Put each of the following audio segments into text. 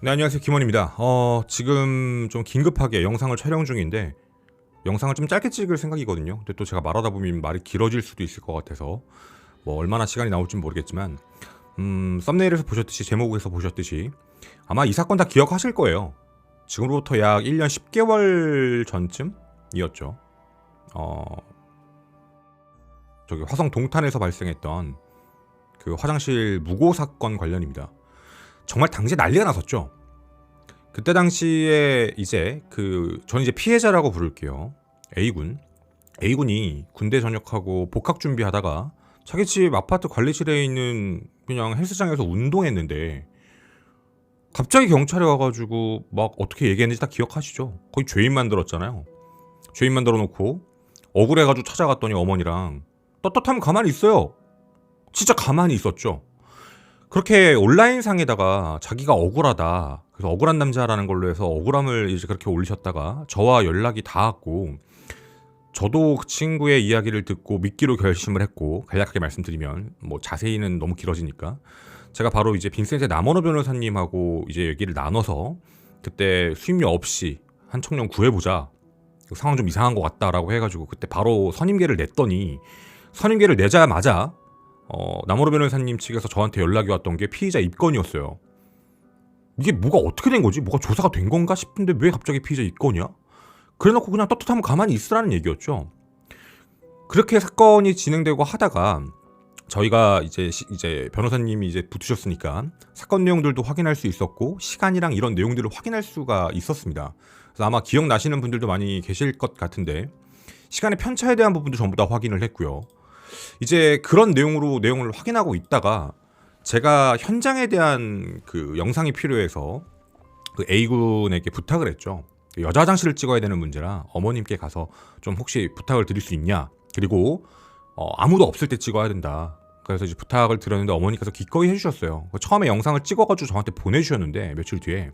네, 안녕하세요. 김원입니다. 지금 좀 긴급하게 영상을 촬영 중인데 영상을 좀 짧게 찍을 생각이거든요. 근데 또 제가 말하다 보면 말이 길어질 수도 있을 것 같아서 뭐 얼마나 시간이 나올지 모르겠지만 썸네일에서 보셨듯이 제목에서 보셨듯이 아마 이 사건 다 기억하실 거예요. 지금으로부터 약 1년 10개월 전쯤이었죠. 저기 화성 동탄에서 발생했던 그 화장실 무고 사건 관련입니다. 정말 당시에 난리가 났었죠. 그때 당시에 저는 이제 피해자라고 부를게요. A군이 군대 전역하고 복학 준비하다가 자기 집 아파트 관리실에 있는 그냥 헬스장에서 운동했는데 갑자기 경찰이 와가지고 막 어떻게 얘기했는지 다 기억하시죠? 거의 죄인 만들었잖아요. 죄인 만들어 놓고 억울해가지고 찾아갔더니 어머니랑 떳떳하면 가만히 있어요. 진짜 가만히 있었죠. 그렇게 온라인상에다가 자기가 억울하다, 그래서 억울한 남자라는 걸로 해서 억울함을 이제 그렇게 올리셨다가 저와 연락이 닿았고, 저도 그 친구의 이야기를 듣고 믿기로 결심을 했고, 간략하게 말씀드리면 뭐 자세히는 너무 길어지니까 제가 바로 이제 빈센트 남원호 변호사님하고 이제 얘기를 나눠서 그때 수임료 없이 한 청년 구해보자, 상황 좀 이상한 것 같다라고 해가지고 그때 바로 선임계를 냈더니, 선임계를 내자마자 남호로 변호사님 측에서 저한테 연락이 왔던 게 피의자 입건이었어요. 이게 뭐가 어떻게 된 거지? 뭐가 조사가 된 건가 싶은데 왜 갑자기 피의자 입건이야? 그래놓고 그냥 떳떳하면 가만히 있으라는 얘기였죠. 그렇게 사건이 진행되고 하다가 저희가 이제 변호사님이 이제 붙으셨으니까 사건 내용들도 확인할 수 있었고 시간이랑 이런 내용들을 확인할 수가 있었습니다. 그래서 아마 기억나시는 분들도 많이 계실 것 같은데 시간의 편차에 대한 부분도 전부 다 확인을 했고요. 이제 그런 내용을 확인하고 있다가 제가 현장에 대한 그 영상이 필요해서 그 A군에게 부탁을 했죠. 여자 화장실을 찍어야 되는 문제라 어머님께 가서 좀 혹시 부탁을 드릴 수 있냐. 그리고 아무도 없을 때 찍어야 된다. 그래서 이제 부탁을 드렸는데 어머니께서 기꺼이 해주셨어요. 처음에 영상을 찍어가지고 저한테 보내주셨는데 며칠 뒤에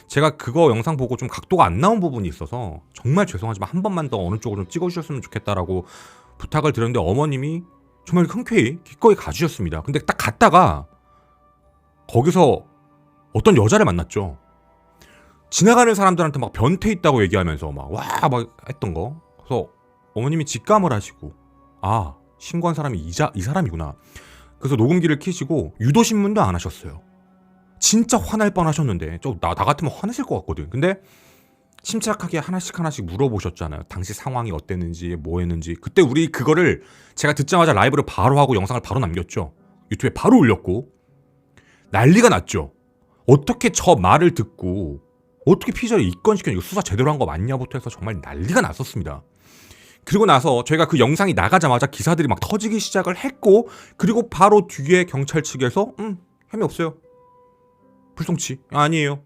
제가 그거 영상 보고 좀 각도가 안 나온 부분이 있어서 정말 죄송하지만 한 번만 더 어느 쪽으로 좀 찍어주셨으면 좋겠다라고 부탁을 드렸는데 어머님이 정말 흔쾌히 기꺼이 가주셨습니다. 근데 딱 갔다가 거기서 어떤 여자를 만났죠. 지나가는 사람들한테 막 변태 있다고 얘기하면서 막 했던 거. 그래서 어머님이 직감을 하시고 아, 신고한 사람이 이 사람이구나. 그래서 녹음기를 켜시고 유도신문도 안 하셨어요. 진짜 화날 뻔하셨는데 나 같으면 화내실 것 같거든. 근데 침착하게 하나씩 물어보셨잖아요. 당시 상황이 어땠는지 뭐 했는지. 그때 우리 그거를 제가 듣자마자 라이브를 바로 하고 영상을 바로 남겼죠. 유튜브에 바로 올렸고 난리가 났죠. 어떻게 저 말을 듣고 어떻게 피의자를 입건시켰냐, 이거 수사 제대로 한 거 맞냐부터 해서 정말 난리가 났었습니다. 그리고 나서 저희가 그 영상이 나가자마자 기사들이 막 터지기 시작을 했고, 그리고 바로 뒤에 경찰 측에서 혐의 없어요, 불송치 아니에요.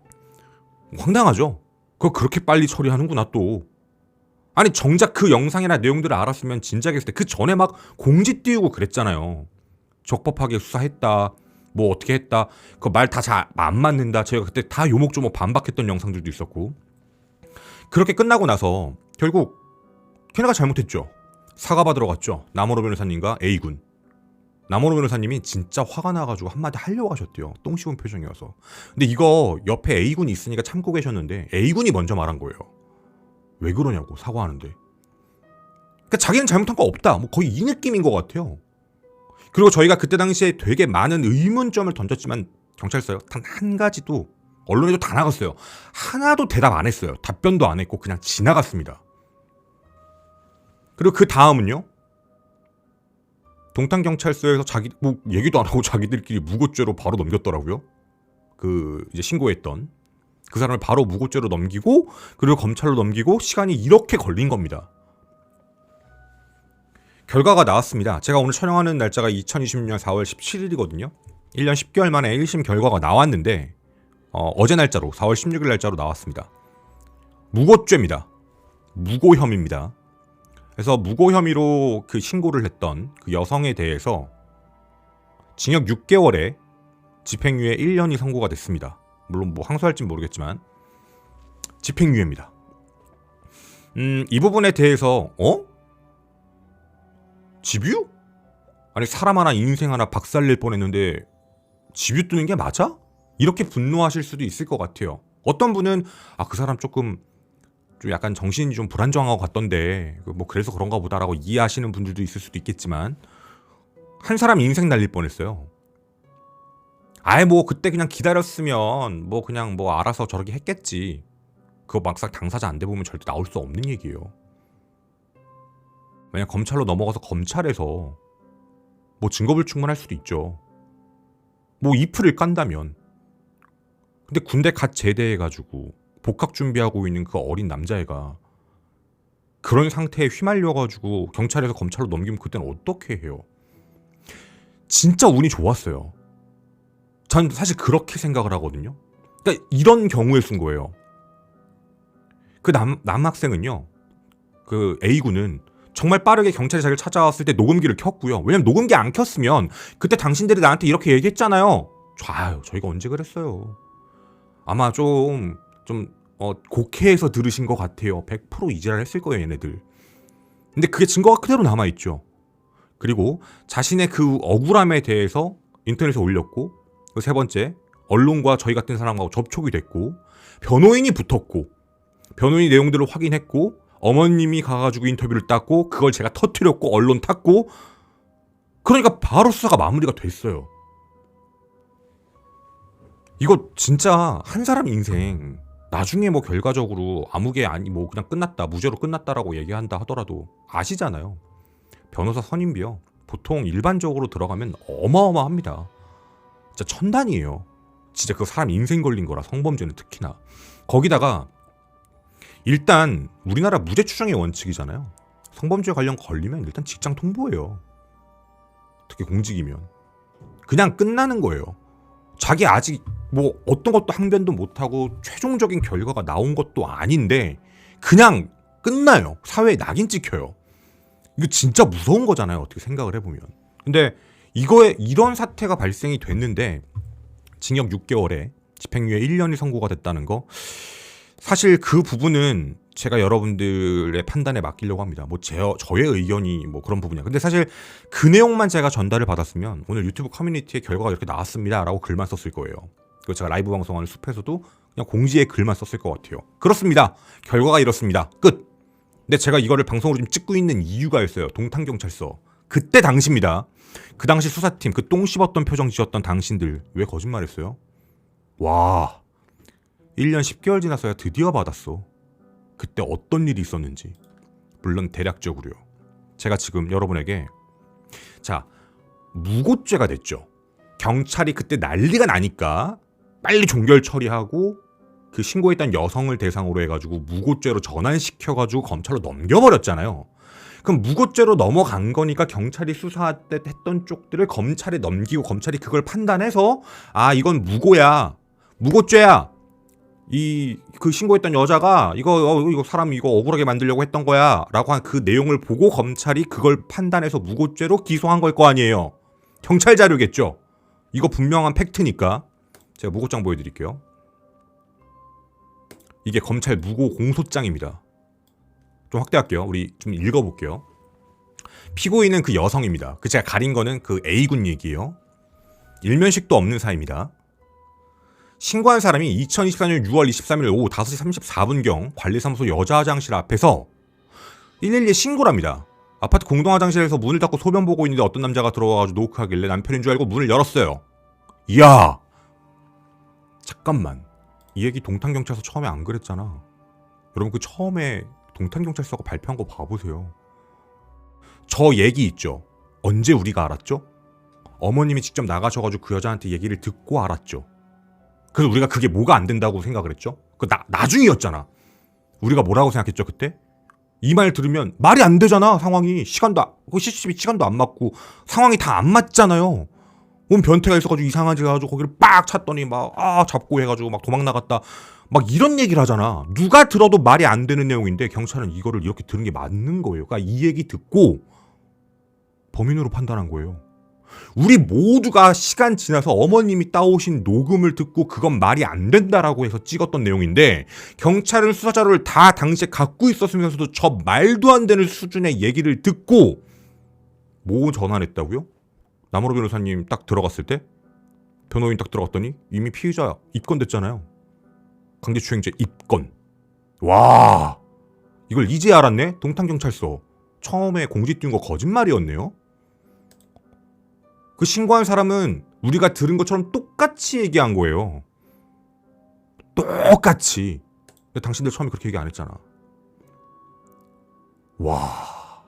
황당하죠. 그거 그렇게 빨리 처리하는구나 또. 아니 정작 그 영상이나 내용들을 알았으면 진작에 했을 때 그 전에 막 공지 띄우고 그랬잖아요. 적법하게 수사했다, 뭐 어떻게 했다, 그 말 다 잘 안 맞는다. 저희가 그때 다 요목조목 반박했던 영상들도 있었고. 그렇게 끝나고 나서 결국 걔네가 잘못했죠. 사과받으러 갔죠. 남원호 변호사님과 A군. 남원호 변호사님이 진짜 화가 나가지고 한마디 하려고 하셨대요. 똥 씹은 표정이어서. 근데 이거 옆에 A군이 있으니까 참고 계셨는데 A군이 먼저 말한 거예요. 왜 그러냐고, 사과하는데. 그러니까 자기는 잘못한 거 없다, 뭐 거의 이 느낌인 것 같아요. 그리고 저희가 그때 당시에 되게 많은 의문점을 던졌지만 경찰서요, 단 한 가지도, 언론에도 다 나갔어요. 하나도 대답 안 했어요. 답변도 안 했고 그냥 지나갔습니다. 그리고 그 다음은요, 동탄경찰서에서 뭐 얘기도 안 하고 자기들끼리 무고죄로 바로 넘겼더라고요. 그 이제 신고했던 그 사람을 바로 무고죄로 넘기고, 그리고 검찰로 넘기고, 시간이 이렇게 걸린 겁니다. 결과가 나왔습니다. 제가 오늘 촬영하는 날짜가 2020년 4월 17일이거든요. 1년 10개월 만에 1심 결과가 나왔는데 어제 날짜로 4월 16일 날짜로 나왔습니다. 무고죄입니다. 무고 혐의입니다. 그래서 무고 혐의로 그 신고를 했던 그 여성에 대해서 징역 6개월에 집행유예 1년이 선고가 됐습니다. 물론 뭐 항소할진 모르겠지만 집행유예입니다. 이 부분에 대해서 집유? 아니 사람 하나 인생 하나 박살낼 뻔했는데 집유 뜨는 게 맞아? 이렇게 분노하실 수도 있을 것 같아요. 어떤 분은 그 사람 조금 좀 약간 정신이 좀 불안정하고 같던데 뭐 그래서 그런가 보다라고 이해하시는 분들도 있을 수도 있겠지만 한 사람 인생 날릴 뻔했어요. 아예 뭐 그때 그냥 기다렸으면 뭐 그냥 뭐 알아서 저렇게 했겠지. 그거 막상 당사자 안 돼보면 절대 나올 수 없는 얘기예요. 만약 검찰로 넘어가서 검찰에서 뭐 증거불충분할 수도 있죠. 뭐 이프를 깐다면. 근데 군대 갓 제대해가지고 복학 준비하고 있는 그 어린 남자애가 그런 상태에 휘말려가지고 경찰에서 검찰로 넘기면 그때는 어떻게 해요? 진짜 운이 좋았어요. 전 사실 그렇게 생각을 하거든요. 그러니까 이런 경우에 쓴 거예요. 그 남학생은요. 그 A군은 정말 빠르게 경찰이 자기를 찾아왔을 때 녹음기를 켰고요. 왜냐면 녹음기 안 켰으면 그때 당신들이 나한테 이렇게 얘기했잖아요. 아유, 저희가 언제 그랬어요. 아마 좀 곡해해서 들으신 것 같아요. 100% 이지랄 했을 거예요, 얘네들. 근데 그게 증거가 그대로 남아있죠. 그리고 자신의 그 억울함에 대해서 인터넷에 올렸고, 그 세 번째, 언론과 저희 같은 사람하고 접촉이 됐고, 변호인이 붙었고, 변호인 내용들을 확인했고, 어머님이 가가지고 인터뷰를 땄고, 그걸 제가 터뜨렸고, 언론 탔고, 그러니까 바로 수사가 마무리가 됐어요. 이거 진짜 한 사람 인생 나중에 뭐 결과적으로 아무게 아니 뭐 그냥 끝났다, 무죄로 끝났다라고 얘기한다 하더라도 아시잖아요. 변호사 선임비요. 보통 일반적으로 들어가면 어마어마합니다. 진짜 천단이에요. 진짜 그 사람 인생 걸린 거라, 성범죄는 특히나. 거기다가 일단 우리나라 무죄 추정의 원칙이잖아요. 성범죄 관련 걸리면 일단 직장 통보예요. 특히 공직이면 그냥 끝나는 거예요. 자기 아직 뭐 어떤 것도 항변도 못하고 최종적인 결과가 나온 것도 아닌데 그냥 끝나요. 사회에 낙인 찍혀요. 이거 진짜 무서운 거잖아요. 어떻게 생각을 해보면. 근데 이거에 이런 사태가 발생이 됐는데 징역 6개월에 집행유예 1년이 선고가 됐다는 거, 사실 그 부분은 제가 여러분들의 판단에 맡기려고 합니다. 뭐 저의 의견이 뭐 그런 부분이야. 근데 사실 그 내용만 제가 전달을 받았으면 오늘 유튜브 커뮤니티에 결과가 이렇게 나왔습니다라고 글만 썼을 거예요. 그리고 제가 라이브 방송하는 숲에서도 그냥 공지에 글만 썼을 것 같아요. 그렇습니다. 결과가 이렇습니다. 끝. 근데 제가 이거를 방송으로 좀 찍고 있는 이유가 있어요. 동탄경찰서. 그때 당시입니다. 그 당시 수사팀, 그 똥 씹었던 표정 지었던 당신들 왜 거짓말했어요? 와, 1년 10개월 지났어야 드디어 받았어. 그때 어떤 일이 있었는지. 물론 대략적으로요. 제가 지금 여러분에게, 자, 무고죄가 됐죠. 경찰이 그때 난리가 나니까 빨리 종결 처리하고 그 신고했던 여성을 대상으로 해가지고 무고죄로 전환시켜가지고 검찰로 넘겨버렸잖아요. 그럼 무고죄로 넘어간 거니까 경찰이 수사할 때 했던 쪽들을 검찰에 넘기고 검찰이 그걸 판단해서 이건 무고야, 무고죄야, 그 신고했던 여자가 이거 사람 이거 억울하게 만들려고 했던 거야 라고 한 그 내용을 보고 검찰이 그걸 판단해서 무고죄로 기소한 걸 거 아니에요. 경찰 자료겠죠. 이거 분명한 팩트니까. 제가 무고장 보여드릴게요. 이게 검찰 무고 공소장입니다. 좀 확대할게요. 우리 좀 읽어볼게요. 피고인은 그 여성입니다. 그 제가 가린 거는 그 A군 얘기예요. 일면식도 없는 사이입니다. 신고한 사람이 2024년 6월 23일 오후 5시 34분경 관리사무소 여자화장실 앞에서 112에 신고를 합니다. 아파트 공동화장실에서 문을 닫고 소변 보고 있는데 어떤 남자가 들어와가지고 노크하길래 남편인 줄 알고 문을 열었어요. 이야, 잠깐만, 이 얘기 동탄경찰서 처음에 안 그랬잖아. 여러분 그 처음에 동탄경찰서가 발표한 거 봐보세요. 저 얘기 있죠. 언제 우리가 알았죠? 어머님이 직접 나가셔가지고 그 여자한테 얘기를 듣고 알았죠. 그래서 우리가 그게 뭐가 안 된다고 생각을 했죠? 그 나중이었잖아. 우리가 뭐라고 생각했죠 그때? 이 말 들으면 말이 안 되잖아. 상황이 그 CCTV 시간도 안 맞고 상황이 다 안 맞잖아요. 온 변태가 있어가지고 이상하지 해가지고 거기를 빡 찼더니 막 잡고 해가지고 막 도망 나갔다 막 이런 얘기를 하잖아. 누가 들어도 말이 안 되는 내용인데 경찰은 이거를 이렇게 들은 게 맞는 거예요. 그러니까 이 얘기 듣고 범인으로 판단한 거예요. 우리 모두가 시간 지나서 어머님이 따오신 녹음을 듣고 그건 말이 안 된다라고 해서 찍었던 내용인데 경찰은 수사 자료를 다 당시에 갖고 있었으면서도 저 말도 안 되는 수준의 얘기를 듣고 뭐 전환했다고요? 남으로 변호사님 딱 들어갔을 때 변호인 딱 들어갔더니 이미 피의자 입건됐잖아요. 강제추행죄 입건. 와, 이걸 이제 알았네? 동탄경찰서. 처음에 공지 띄운 거 거짓말이었네요. 그 신고한 사람은 우리가 들은 것처럼 똑같이 얘기한 거예요. 똑같이. 근데 당신들 처음에 그렇게 얘기 안 했잖아. 와,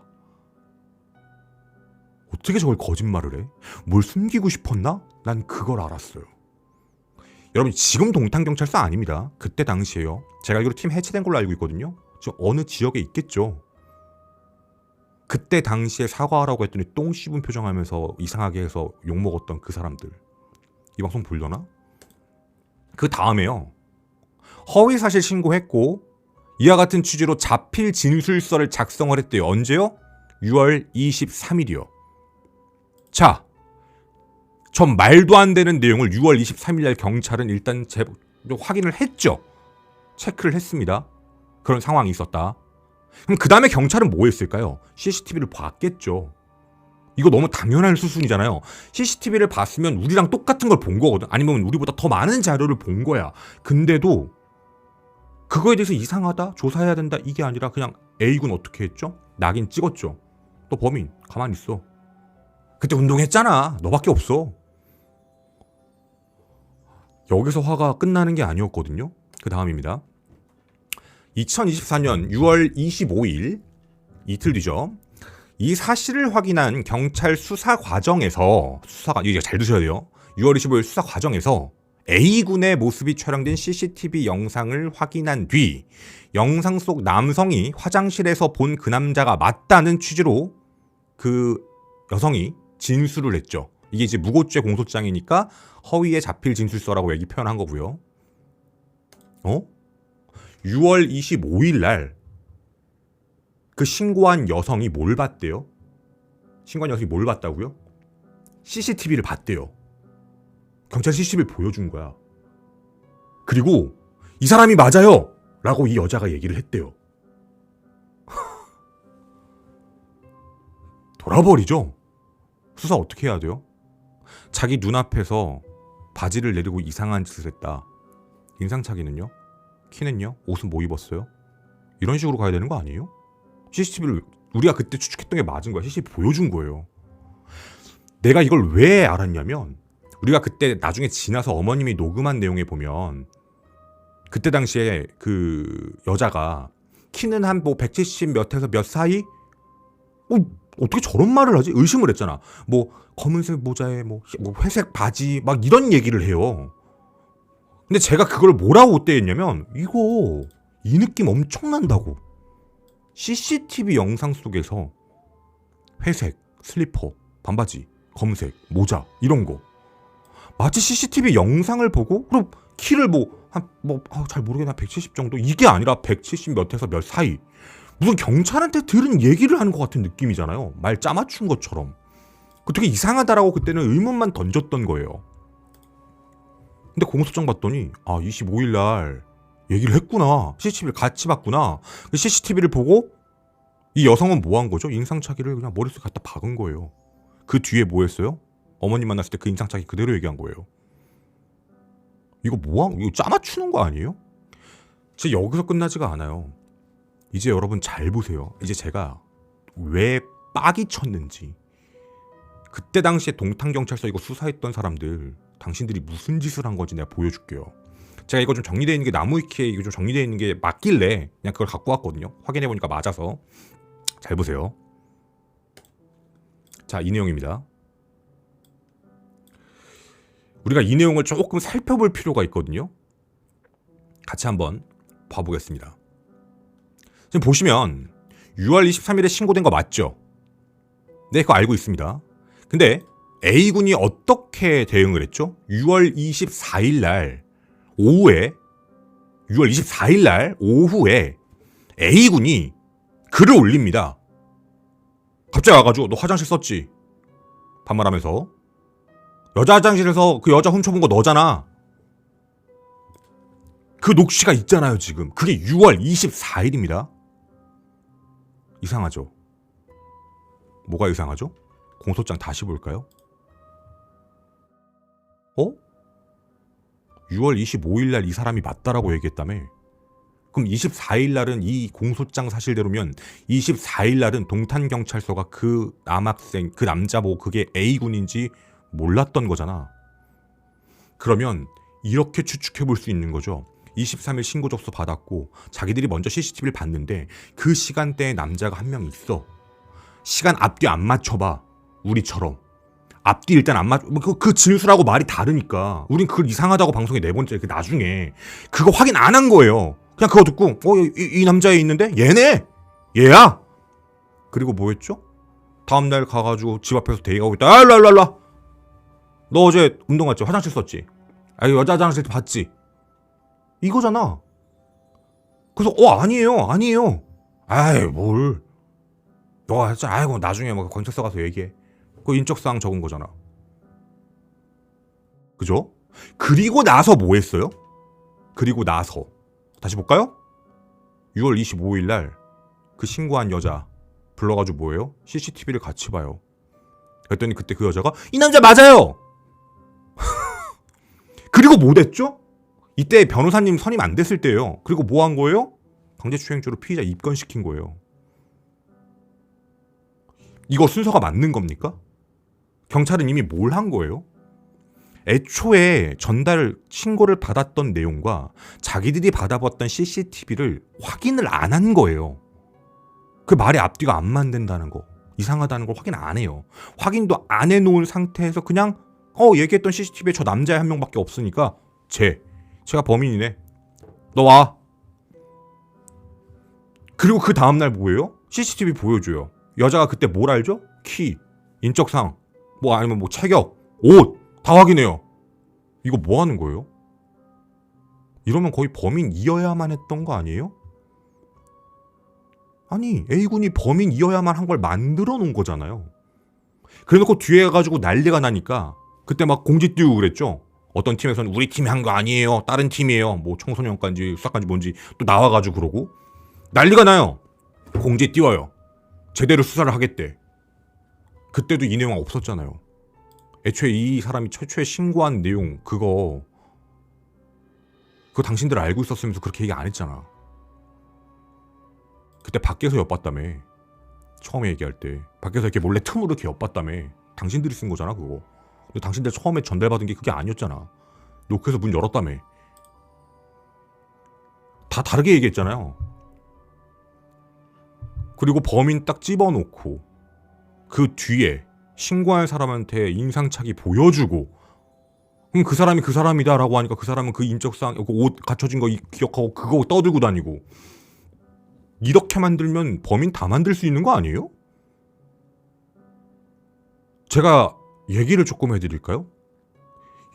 어떻게 저걸 거짓말을 해? 뭘 숨기고 싶었나? 난 그걸 알았어요. 여러분, 지금 동탄경찰서 아닙니다. 그때 당시에요. 제가 알기로 팀 해체된 걸로 알고 있거든요. 지금 어느 지역에 있겠죠. 그때 당시에 사과하라고 했더니 똥 씹은 표정하면서 이상하게 해서 욕먹었던 그 사람들. 이 방송 보려나? 그 다음에요. 허위사실 신고했고 이와 같은 취지로 자필 진술서를 작성을 했대요. 언제요? 6월 23일이요. 자, 전 말도 안 되는 내용을 6월 23일 날 경찰은 일단 확인을 했죠. 체크를 했습니다. 그런 상황이 있었다. 그럼 그 다음에 경찰은 뭐 했을까요? CCTV를 봤겠죠. 이거 너무 당연한 수순이잖아요. CCTV를 봤으면 우리랑 똑같은 걸 본 거거든. 아니면 우리보다 더 많은 자료를 본 거야. 근데도 그거에 대해서 이상하다, 조사해야 된다 이게 아니라 그냥 A군 어떻게 했죠? 낙인 찍었죠. 또 범인 가만히 있어. 그때 운동했잖아. 너밖에 없어. 여기서 화가 끝나는 게 아니었거든요. 그 다음입니다. 2024년 6월 25일 이틀 뒤죠. 이 사실을 확인한 경찰 수사 과정에서 이제 잘 드셔야 돼요. 6월 25일 수사 과정에서 A군의 모습이 촬영된 CCTV 영상을 확인한 뒤 영상 속 남성이 화장실에서 본 그 남자가 맞다는 취지로 그 여성이 진술을 했죠. 이게 이제 무고죄 공소장이니까 허위의 자필 진술서라고 여기 표현한 거고요. 6월 25일 날 그 신고한 여성이 뭘 봤대요? 신고한 여성이 뭘 봤다고요? CCTV를 봤대요. 경찰 CCTV를 보여준 거야. 그리고 이 사람이 맞아요! 라고 이 여자가 얘기를 했대요. 돌아버리죠? 수사 어떻게 해야 돼요? 자기 눈앞에서 바지를 내리고 이상한 짓을 했다. 인상착의는요? 키는요? 옷은 뭐 입었어요? 이런 식으로 가야 되는 거 아니에요? CCTV를 우리가 그때 추측했던 게 맞은 거야. CCTV 보여준 거예요. 내가 이걸 왜 알았냐면 우리가 그때 나중에 지나서 어머님이 녹음한 내용에 보면 그때 당시에 그 여자가 키는 한 뭐 170 몇에서 몇 사이? 어떻게 저런 말을 하지? 의심을 했잖아. 뭐 검은색 모자에 뭐 회색 바지 막 이런 얘기를 해요. 근데 제가 그걸 뭐라고 그때했냐면 이거 이 느낌 엄청 난다고. CCTV 영상 속에서 회색 슬리퍼, 반바지, 검은색 모자 이런 거 마치 CCTV 영상을 보고 그럼 키를 잘 모르겠나 170 정도 이게 아니라 170 몇에서 몇 사이 무슨 경찰한테 들은 얘기를 하는 것 같은 느낌이잖아요. 말 짜맞춘 것처럼. 되게 이상하다라고 그때는 의문만 던졌던 거예요. 근데 공소장 봤더니 25일 날 얘기를 했구나. CCTV를 같이 봤구나. CCTV를 보고 이 여성은 뭐 한 거죠? 인상착의를 그냥 머릿속에 갖다 박은 거예요. 그 뒤에 뭐 했어요? 어머님 만났을 때 그 인상착의 그대로 얘기한 거예요. 이거 이거 짜맞추는 거 아니에요? 진짜 여기서 끝나지가 않아요. 이제 여러분 잘 보세요. 이제 제가 왜 빡이 쳤는지. 그때 당시에 동탄경찰서 이거 수사했던 사람들 당신들이 무슨 짓을 한 건지 내가 보여줄게요. 제가 이거 좀 정리되어 있는 게 나무위키에 이거 좀 정리되어 있는 게 맞길래 그냥 그걸 갖고 왔거든요. 확인해보니까 맞아서. 잘 보세요. 자, 이 내용입니다. 우리가 이 내용을 조금 살펴볼 필요가 있거든요. 같이 한번 봐보겠습니다. 지금 보시면 6월 23일에 신고된 거 맞죠? 네, 그거 알고 있습니다. 근데 A군이 어떻게 대응을 했죠? 6월 24일 날 오후에 6월 24일 날 오후에 A군이 글을 올립니다. 갑자기 와가지고 너 화장실 썼지? 반말하면서 여자 화장실에서 그 여자 훔쳐본 거 너잖아. 그 녹취가 있잖아요 지금. 그게 6월 24일입니다. 이상하죠? 뭐가 이상하죠? 공소장 다시 볼까요? 6월 25일 날 이 사람이 맞다라고 얘기했다며. 그럼 24일 날은 이 공소장 사실대로면 24일 날은 동탄경찰서가 그 남학생, 그 남자 보고 그게 A군인지 몰랐던 거잖아. 그러면 이렇게 추측해 볼 수 있는 거죠. 23일 신고 접수 받았고 자기들이 먼저 CCTV를 봤는데 그 시간대에 남자가 한 명 있어. 시간 앞뒤 안 맞춰봐. 우리처럼. 앞뒤 일단 안 맞, 그 진술하고 말이 다르니까. 우린 그걸 이상하다고 방송에 네 번째, 그 나중에. 그거 확인 안 한 거예요. 그냥 그거 듣고, 이 남자애 있는데? 얘네! 얘야! 그리고 뭐 했죠? 다음날 가가지고 집 앞에서 대기하고 있다. 아, 일로와. 너 어제 운동 갔지? 화장실 썼지? 아, 여자 화장실 봤지? 이거잖아. 그래서, 아니에요. 아이, 뭘. 너가 했잖아. 아이고, 나중에 뭐 경찰서 가서 얘기해. 그 인적사항 적은 거잖아. 그죠? 그리고 나서 뭐 했어요? 그리고 나서 다시 볼까요? 6월 25일 날 그 신고한 여자 불러가지고 뭐예요? CCTV를 같이 봐요. 그랬더니 그때 그 여자가 이 남자 맞아요! 그리고 뭐 됐죠? 이때 변호사님 선임 안 됐을 때예요. 그리고 뭐 한 거예요? 강제추행죄로 피의자 입건시킨 거예요. 이거 순서가 맞는 겁니까? 경찰은 이미 뭘 한 거예요? 애초에 신고를 받았던 내용과 자기들이 받아봤던 CCTV를 확인을 안 한 거예요. 그 말이 앞뒤가 안 맞는다는 거, 이상하다는 걸 확인 안 해요. 확인도 안 해놓은 상태에서 그냥 얘기했던 CCTV에 저 남자애 한 명밖에 없으니까 제가 범인이네. 너 와. 그리고 그 다음날 뭐예요? CCTV 보여줘요. 여자가 그때 뭘 알죠? 키, 인적사항, 뭐 아니면 뭐 체격, 옷 다 확인해요. 이거 뭐 하는 거예요? 이러면 거의 범인이어야만 했던 거 아니에요? 아니, A군이 범인이어야만 한 걸 만들어 놓은 거잖아요. 그래놓고 뒤에 가지고 난리가 나니까 그때 막 공지 띄우고 그랬죠. 어떤 팀에서는 우리 팀이 한 거 아니에요. 다른 팀이에요. 뭐 청소년관지 수사관지 뭔지 또 나와가지고 그러고 난리가 나요. 공지 띄워요. 제대로 수사를 하겠대. 그때도 이 내용 없었잖아요. 애초에 이 사람이 최초에 신고한 내용 그거 당신들 알고 있었으면서 그렇게 얘기 안 했잖아. 그때 밖에서 엿봤다며. 처음에 얘기할 때 밖에서 이렇게 몰래 틈으로 이렇게 엿봤다며. 당신들이 쓴 거잖아 그거. 근데 당신들 처음에 전달받은 게 그게 아니었잖아. 노크에서 문 열었다며. 다 다르게 얘기했잖아요. 그리고 범인 딱 집어놓고 그 뒤에 신고한 사람한테 인상착의 보여주고 그럼 그 사람이 그 사람이다라고 하니까 그 사람은 그 인적사항 그 옷 갖춰진 거 기억하고 그거 떠들고 다니고 이렇게 만들면 범인 다 만들 수 있는 거 아니에요? 제가 얘기를 조금 해드릴까요?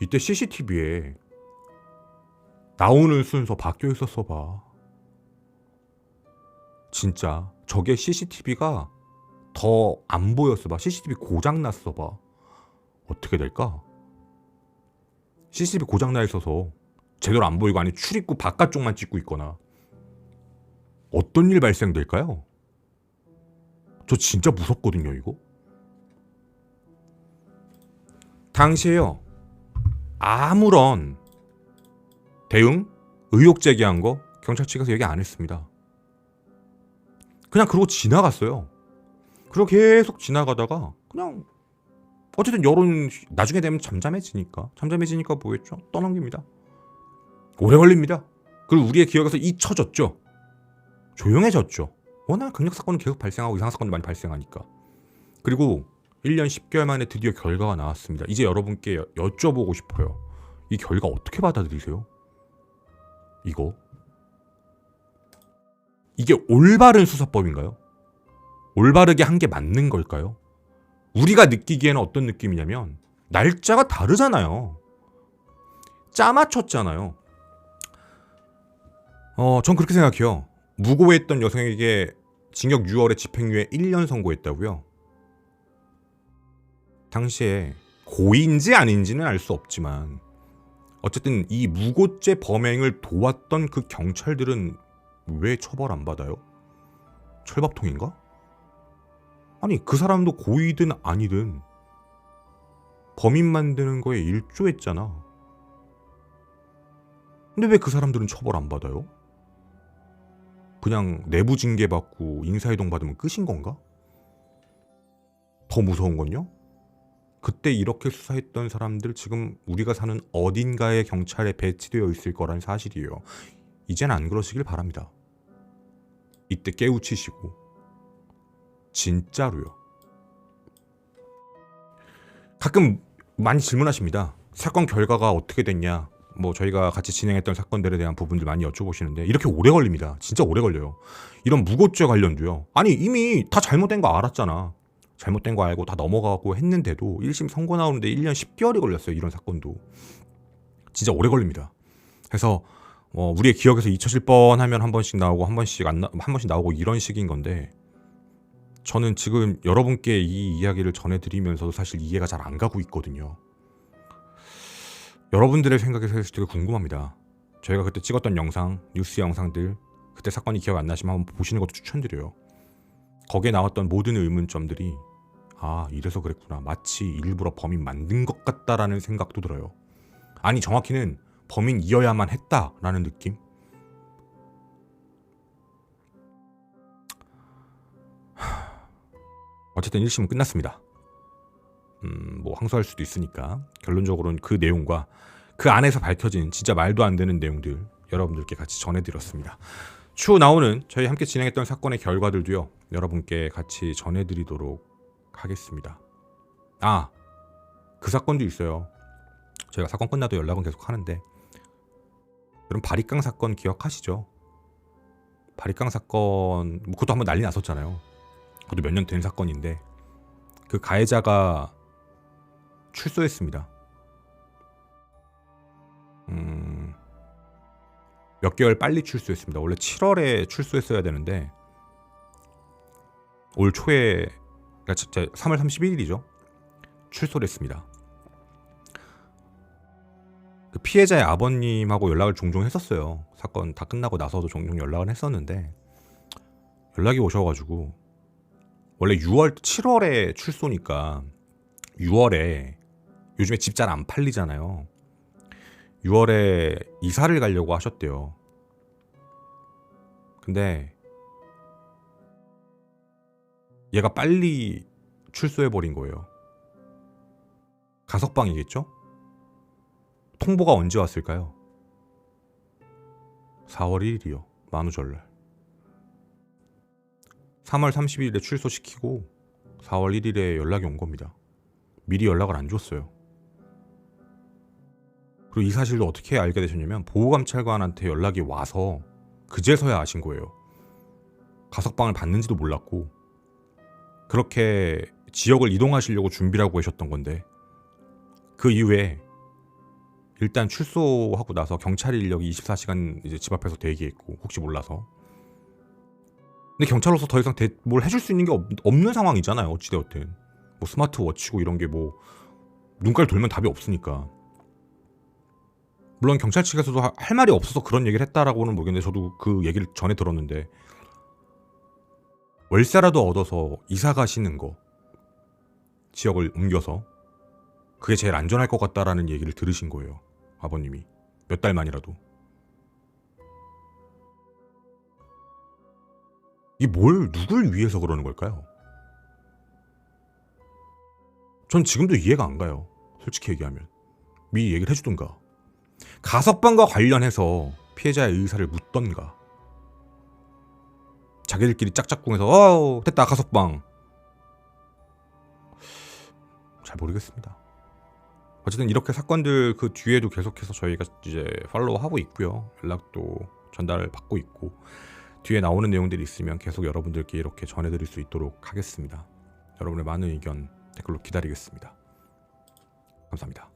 이때 CCTV에 나오는 순서 바뀌어 있었어 봐. 진짜 저게 CCTV가 더 안 보였어 봐. CCTV 고장났어 봐. 어떻게 될까? CCTV 고장나 있어서 제대로 안 보이고 안에 출입구 바깥쪽만 찍고 있거나 어떤 일 발생될까요? 저 진짜 무섭거든요 이거. 당시에요 아무런 대응, 의혹 제기한 거 경찰 측에서 얘기 안 했습니다. 그냥 그러고 지나갔어요. 그리고 계속 지나가다가 그냥 어쨌든 여론 나중에 되면 잠잠해지니까 뭐 했죠? 떠넘깁니다. 오래 걸립니다. 그리고 우리의 기억에서 잊혀졌죠. 조용해졌죠. 워낙 강력사건은 계속 발생하고 이상한 사건도 많이 발생하니까. 그리고 1년 10개월 만에 드디어 결과가 나왔습니다. 이제 여러분께 여쭤보고 싶어요. 이 결과 어떻게 받아들이세요? 이게 올바른 수사법인가요? 올바르게 한 게 맞는 걸까요? 우리가 느끼기에는 어떤 느낌이냐면 날짜가 다르잖아요. 짜맞췄잖아요. 전 그렇게 생각해요. 무고했던 여성에게 징역 6월에 집행유예 1년 선고했다고요. 당시에 고의인지 아닌지는 알 수 없지만 어쨌든 이 무고죄 범행을 도왔던 그 경찰들은 왜 처벌 안 받아요? 철밥통인가? 아니 그 사람도 고의든 아니든 범인 만드는 거에 일조했잖아. 근데 왜 그 사람들은 처벌 안 받아요? 그냥 내부 징계 받고 인사이동 받으면 끝인 건가? 더 무서운 건요? 그때 이렇게 수사했던 사람들 지금 우리가 사는 어딘가에 경찰에 배치되어 있을 거란 사실이에요. 이젠 안 그러시길 바랍니다. 이때 깨우치시고. 진짜로요. 가끔 많이 질문하십니다. 사건 결과가 어떻게 됐냐. 뭐 저희가 같이 진행했던 사건들에 대한 부분들 많이 여쭤보시는데 이렇게 오래 걸립니다. 진짜 오래 걸려요. 이런 무고죄 관련도요. 아니 이미 다 잘못된 거 알았잖아. 잘못된 거 알고 다 넘어가고 했는데도 1심 선고 나오는데 1년 10개월이 걸렸어요. 이런 사건도. 진짜 오래 걸립니다. 그래서 우리의 기억에서 잊혀질 뻔하면 한 번씩 나오고 한 번씩 한 번씩 나오고 이런 식인 건데 저는 지금 여러분께 이 이야기를 전해드리면서도 사실 이해가 잘 안 가고 있거든요. 여러분들의 생각이 사실 되게 궁금합니다. 저희가 그때 찍었던 영상, 뉴스 영상들 그때 사건이 기억 안 나시면 한번 보시는 것도 추천드려요. 거기에 나왔던 모든 의문점들이 아 이래서 그랬구나. 마치 일부러 범인 만든 것 같다라는 생각도 들어요. 아니 정확히는 범인이어야만 했다라는 느낌? 어쨌든 1심은 끝났습니다. 뭐 항소할 수도 있으니까 결론적으로는 그 내용과 그 안에서 밝혀진 진짜 말도 안 되는 내용들 여러분들께 같이 전해드렸습니다. 추후 나오는 저희 함께 진행했던 사건의 결과들도요 여러분께 같이 전해드리도록 하겠습니다. 아, 그 사건도 있어요. 저희가 사건 끝나도 연락은 계속 하는데 여러분 바리깡 사건 기억하시죠? 바리깡 사건 그것도 한번 난리 났었잖아요. 그것도 몇 년 된 사건인데 그 가해자가 출소했습니다. 몇 개월 빨리 출소했습니다. 원래 7월에 출소했어야 되는데 올 초에 그러니까 3월 31일이죠. 출소를 했습니다. 그 피해자의 아버님하고 연락을 종종 했었어요. 사건 다 끝나고 나서도 종종 연락을 했었는데 연락이 오셔가지고 원래 7월에 출소니까 6월에 요즘에 집 잘 안 팔리잖아요. 6월에 이사를 가려고 하셨대요. 근데 얘가 빨리 출소해버린 거예요. 가석방이겠죠? 통보가 언제 왔을까요? 4월 1일이요. 만우절날. 3월 30일에 출소시키고 4월 1일에 연락이 온 겁니다. 미리 연락을 안 줬어요. 그리고 이 사실도 어떻게 알게 되셨냐면 보호감찰관한테 연락이 와서 그제서야 아신 거예요. 가석방을 받는지도 몰랐고 그렇게 지역을 이동하시려고 준비를 하고 계셨던 건데 그 이후에 일단 출소하고 나서 경찰 인력이 24시간 이제 집 앞에서 대기했고 혹시 몰라서 근데 경찰로서 더 이상 뭘 해줄 수 있는 게 없는 상황이잖아요. 어찌되었든 뭐 스마트워치고 이런 게 뭐 눈깔 돌면 답이 없으니까 물론 경찰 측에서도 할 말이 없어서 그런 얘기를 했다라고는 모르겠는데 저도 그 얘기를 전에 들었는데 월세라도 얻어서 이사 가시는 거 지역을 옮겨서 그게 제일 안전할 것 같다라는 얘기를 들으신 거예요. 아버님이 몇 달 만이라도 이게 누굴 위해서 그러는 걸까요? 전 지금도 이해가 안 가요. 솔직히 얘기하면 미리 얘기를 해주든가 가석방과 관련해서 피해자의 의사를 묻던가 자기들끼리 짝짝꿍해서 됐다 가석방 잘 모르겠습니다. 어쨌든 이렇게 사건들 그 뒤에도 계속해서 저희가 이제 팔로우하고 있고요. 연락도 전달을 받고 있고 뒤에 나오는 내용들이 있으면 계속 여러분들께 이렇게 전해드릴 수 있도록 하겠습니다. 여러분의 많은 의견 댓글로 기다리겠습니다. 감사합니다.